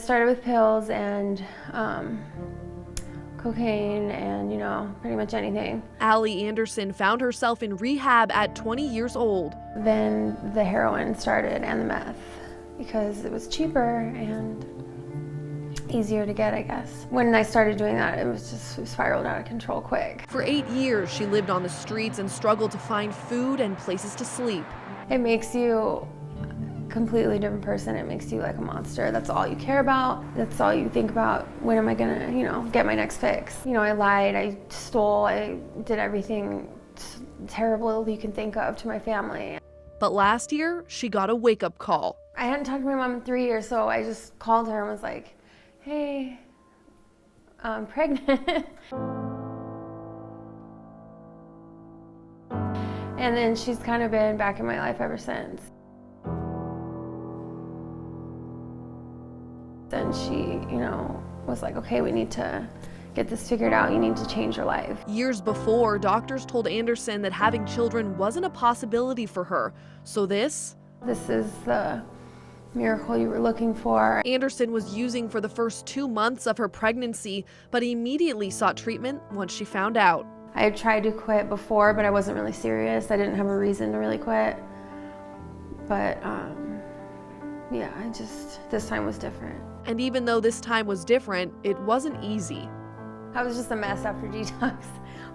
started with pills and cocaine and, pretty much anything. Allie Anderson found herself in rehab at 20 years old. Then the heroin started and the meth because it was cheaper and easier to get, I guess. When I started doing that, it spiraled out of control quick. For 8 years, she lived on the streets and struggled to find food and places to sleep. It makes you a completely different person. It makes you like a monster. That's all you care about. That's all you think about. When am I gonna, get my next fix? I lied, I stole, I did everything terrible you can think of to my family. But last year, she got a wake-up call. I hadn't talked to my mom in 3 years, so I just called her and was like, hey, I'm pregnant. And then she's kind of been back in my life ever since. Then she, was like, okay, we need to get this figured out. You need to change your life. Years before, doctors told Anderson that having children wasn't a possibility for her. So this is the miracle you were looking for. Anderson was using for the first 2 months of her pregnancy, but immediately sought treatment once she found out. I had tried to quit before, but I wasn't really serious. I didn't have a reason to really quit. But yeah, this time was different. And even though this time was different, it wasn't easy. I was just a mess after detox.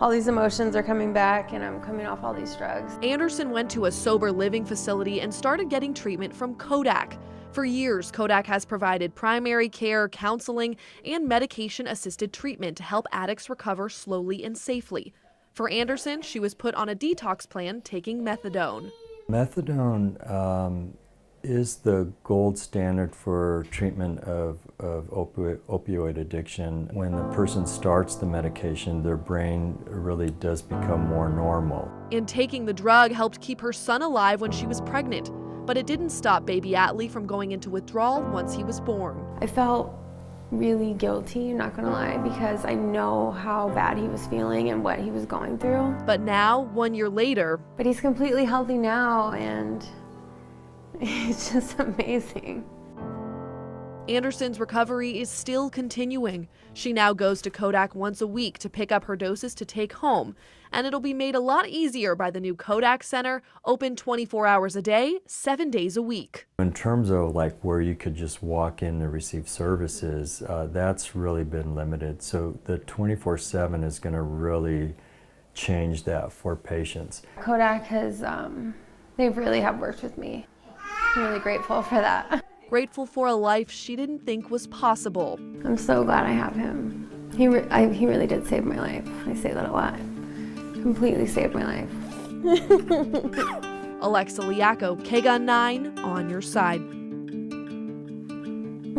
All these emotions are coming back and I'm coming off all these drugs. Anderson went to a sober living facility and started getting treatment from CODAC. For years, CODAC has provided primary care, counseling, and medication-assisted treatment to help addicts recover slowly and safely. For Anderson, she was put on a detox plan taking methadone. Methadone is the gold standard for treatment of opioid addiction. When the person starts the medication, their brain really does become more normal. And taking the drug helped keep her son alive when she was pregnant. But it didn't stop baby Atlee from going into withdrawal once he was born. I felt really guilty, not gonna lie, because I know how bad he was feeling and what he was going through. But now, 1 year later, but he's completely healthy now and it's just amazing. Anderson's recovery is still continuing. She now goes to CODAC once a week to pick up her doses to take home, and it'll be made a lot easier by the new CODAC Center, open 24 hours a day, 7 days a week. In terms of where you could just walk in to receive services, that's really been limited. So the 24/7 is going to really change that for patients. CODAC has, they really have worked with me. I'm really grateful for that. Grateful for a life she didn't think was possible. I'm so glad I have him. He really did save my life. I say that a lot. Completely saved my life. Alexa Liaco, KGUN 9, on your side.